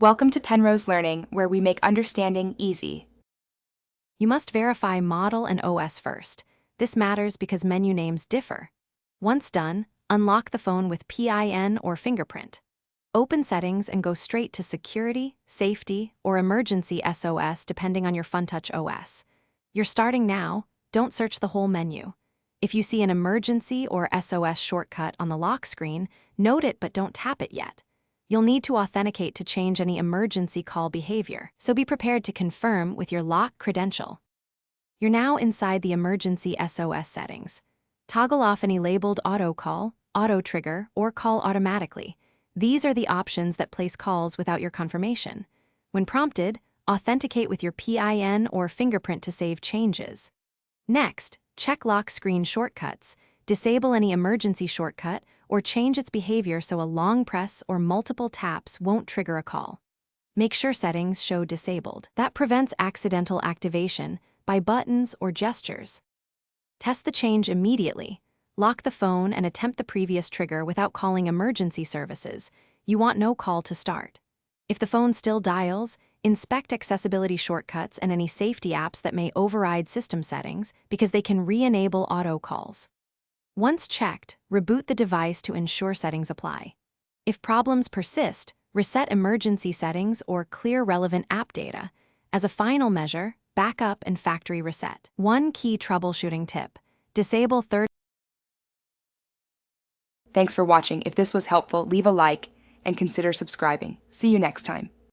Welcome to Penrose Learning, where we make understanding easy. You must verify model and OS first. This matters because menu names differ. Once done, unlock the phone with PIN or fingerprint. Open Settings and go straight to Security, Safety, or Emergency SOS depending on your FunTouch OS. You're starting now, don't search the whole menu. If you see an Emergency or SOS shortcut on the lock screen, note it but don't tap it yet. You'll need to authenticate to change any emergency call behavior, so be prepared to confirm with your lock credential. You're now inside the Emergency SOS settings. Toggle off any labeled auto call, auto trigger, or call automatically. These are the options that place calls without your confirmation. When prompted, authenticate with your PIN or fingerprint to save changes. Next, check lock screen shortcuts. Disable any emergency shortcut or change its behavior so a long press or multiple taps won't trigger a call. Make sure settings show disabled. That prevents accidental activation by buttons or gestures. Test the change immediately. Lock the phone and attempt the previous trigger without calling emergency services. You want no call to start. If the phone still dials, inspect accessibility shortcuts and any safety apps that may override system settings because they can re-enable auto calls. Once checked, reboot the device to ensure settings apply. If problems persist, reset emergency settings or clear relevant app data. As a final measure, backup and factory reset. One key troubleshooting tip: disable third. Thanks for watching. If this was helpful, leave a like and consider subscribing. See you next time.